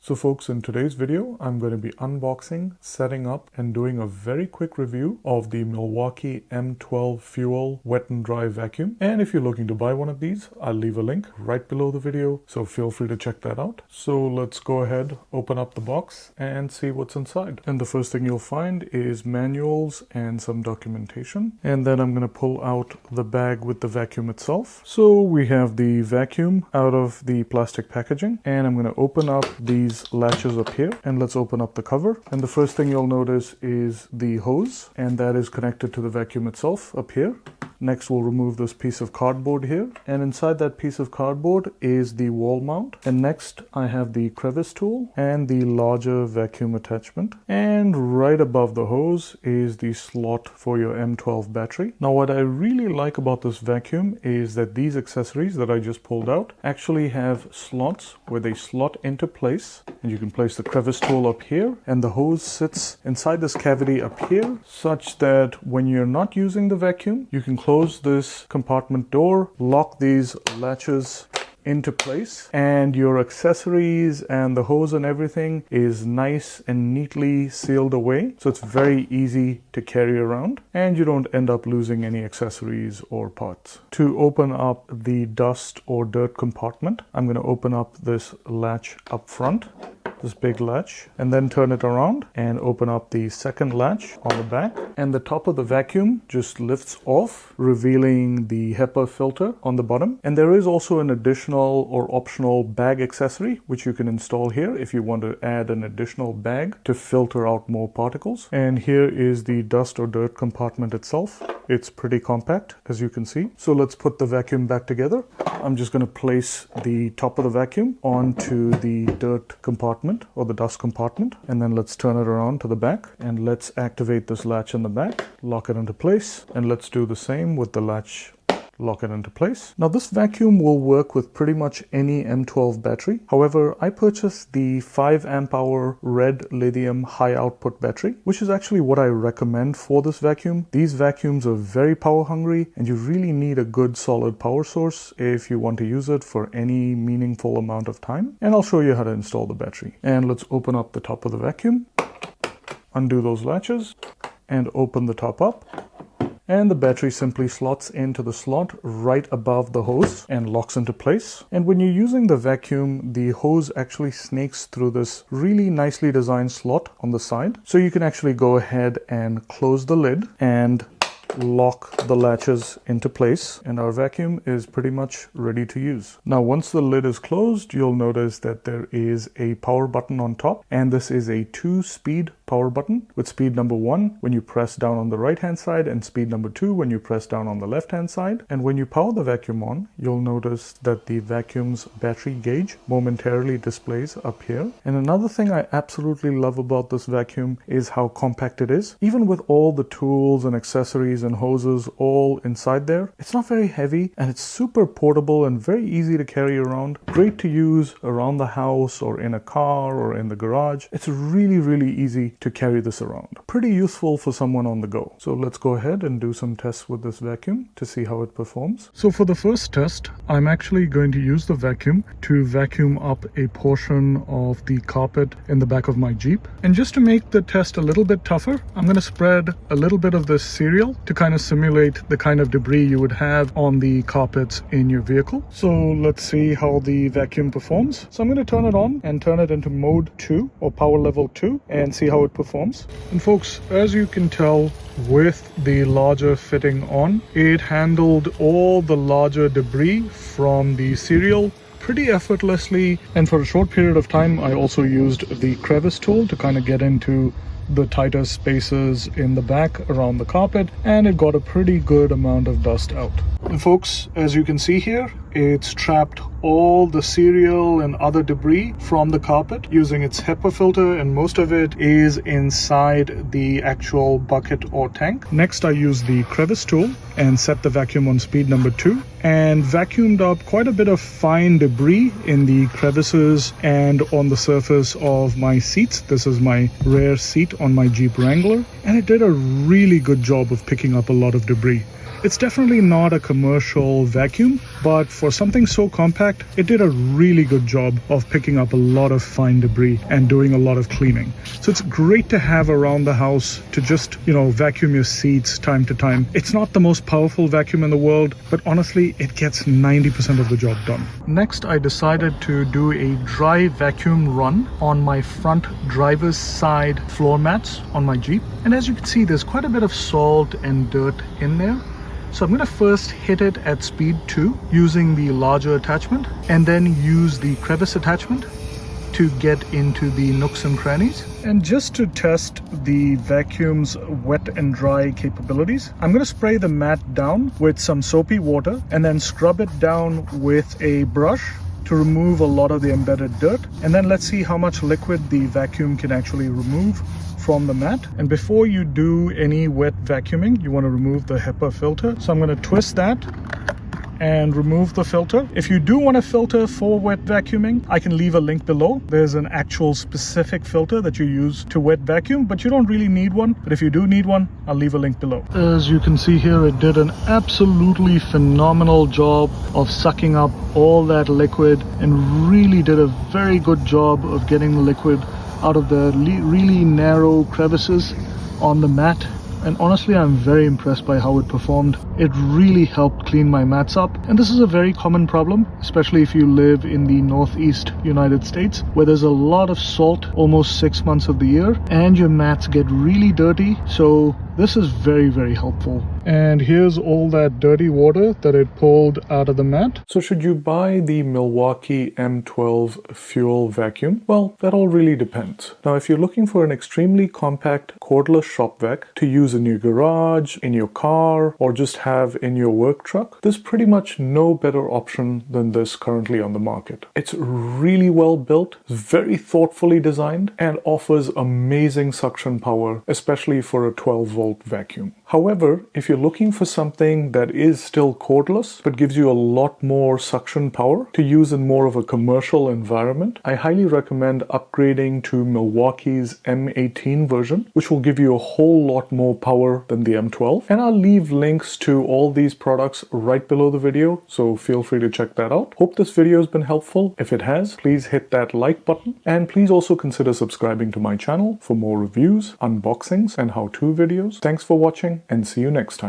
So folks, in today's video, I'm going to be unboxing, setting up, and doing a very quick review of the Milwaukee M12 Fuel Wet and Dry Vacuum. And if you're looking to buy one of these, I'll leave a link right below the video, so feel free to check that out. So let's go ahead, open up the box, and see what's inside. And the first thing you'll find is manuals and some documentation. And then I'm going to pull out the bag with the vacuum itself. So we have the vacuum out of the plastic packaging, and I'm going to open up these latches up here, and let's open up the cover. And the first thing you'll notice is the hose, and that is connected to the vacuum itself up here. Next, we'll remove this piece of cardboard here, and inside that piece of cardboard is the wall mount. And next, I have the crevice tool and the larger vacuum attachment. And right above the hose is the slot for your M12 battery. Now, what I really like about this vacuum is that these accessories that I just pulled out actually have slots where they slot into place, and you can place the crevice tool up here, and the hose sits inside this cavity up here, such that when you're not using the vacuum, you can close this compartment door, lock these latches into place, and your accessories and the hose and everything is nice and neatly sealed away, so it's very easy to carry around, and you don't end up losing any accessories or parts. To open up the dust or dirt compartment, I'm going to open up this latch up front, this big latch, and then turn it around and open up the second latch on the back, and the top of the vacuum just lifts off, revealing the HEPA filter on the bottom. And there is also an additional or optional bag accessory which you can install here if you want to add an additional bag to filter out more particles. And here is the dust or dirt compartment itself. It's pretty compact, as you can see. So let's put the vacuum back together. I'm just going to place the top of the vacuum onto the dirt compartment or the dust compartment, and then let's turn it around to the back, and let's activate this latch in the back, lock it into place, and let's do the same with the latch. Lock it into place. Now, this vacuum will work with pretty much any M12 battery. However, I purchased the 5 amp hour red lithium high output battery, which is actually what I recommend for this vacuum. These vacuums are very power hungry, and you really need a good solid power source if you want to use it for any meaningful amount of time. And I'll show you how to install the battery. And let's open up the top of the vacuum, undo those latches, and open the top up. And the battery simply slots into the slot right above the hose and locks into place. And when you're using the vacuum, the hose actually snakes through this really nicely designed slot on the side. So you can actually go ahead and close the lid and lock the latches into place, and our vacuum is pretty much ready to use. Now, once the lid is closed, you'll notice that there is a power button on top, and this is a 2-speed power button, with speed number 1 when you press down on the right hand side and speed number 2 when you press down on the left hand side. And when you power the vacuum on, you'll notice that the vacuum's battery gauge momentarily displays up here. And another thing I absolutely love about this vacuum is how compact it is. Even with all the tools and accessories and hoses all inside there, it's not very heavy, and it's super portable and very easy to carry around. Great to use around the house or in a car or in the garage. It's really easy to carry this around. Pretty useful for someone on the go. So let's go ahead and do some tests with this vacuum to see how it performs. So for the first test, I'm actually going to use the vacuum to vacuum up a portion of the carpet in the back of my Jeep. And just to make the test a little bit tougher, I'm going to spread a little bit of this cereal to kind of simulate the kind of debris you would have on the carpets in your vehicle. So let's see how the vacuum performs. So I'm going to turn it on and turn it into mode 2 or power level 2 and see how it performs. And folks, as you can tell, with the larger fitting on, it handled all the larger debris from the cereal pretty effortlessly. And for a short period of time, I also used the crevice tool to kind of get into the tighter spaces in the back around the carpet, and it got a pretty good amount of dust out. And folks, as you can see here, it's trapped all the cereal and other debris from the carpet using its HEPA filter, and most of it is inside the actual bucket or tank. Next, I used the crevice tool and set the vacuum on speed number 2 and vacuumed up quite a bit of fine debris in the crevices and on the surface of my seats. This is my rear seat on my Jeep Wrangler, and it did a really good job of picking up a lot of debris. It's definitely not a commercial vacuum, but for something so compact, it did a really good job of picking up a lot of fine debris and doing a lot of cleaning. So it's great to have around the house to just, vacuum your seats time to time. It's not the most powerful vacuum in the world, but honestly, it gets 90% of the job done. Next, I decided to do a dry vacuum run on my front driver's side floor mats on my Jeep. And as you can see, there's quite a bit of salt and dirt in there. So I'm going to first hit it at speed 2 using the larger attachment, and then use the crevice attachment to get into the nooks and crannies. And just to test the vacuum's wet and dry capabilities, I'm going to spray the mat down with some soapy water and then scrub it down with a brush to remove a lot of the embedded dirt. And then let's see how much liquid the vacuum can actually remove from the mat. And before you do any wet vacuuming, you want to remove the HEPA filter. So I'm going to twist that and remove the filter. If you do want a filter for wet vacuuming, I can leave a link below. There's an actual specific filter that you use to wet vacuum, but you don't really need one. But if you do need one, I'll leave a link below. As you can see here, it did an absolutely phenomenal job of sucking up all that liquid and really did a very good job of getting the liquid out of the really narrow crevices on the mat. And honestly, I'm very impressed by how it performed. It really helped clean my mats up. And this is a very common problem, especially if you live in the Northeast United States, where there's a lot of salt almost 6 months of the year, and your mats get really dirty. So this is very, very helpful. And here's all that dirty water that it pulled out of the mat. So should you buy the Milwaukee M12 fuel vacuum? Well, that all really depends. Now, if you're looking for an extremely compact cordless shop vac to use in your garage, in your car, or just have in your work truck, there's pretty much no better option than this currently on the market. It's really well built, very thoughtfully designed, and offers amazing suction power, especially for a 12-volt vacuum. However, if you're looking for something that is still cordless but gives you a lot more suction power to use in more of a commercial environment, I highly recommend upgrading to Milwaukee's M18 version, which will give you a whole lot more power than the M12. And I'll leave links to all these products right below the video, so feel free to check that out. Hope this video has been helpful. If it has, please hit that like button, and please also consider subscribing to my channel for more reviews, unboxings, and how-to videos. Thanks for watching, and see you next time.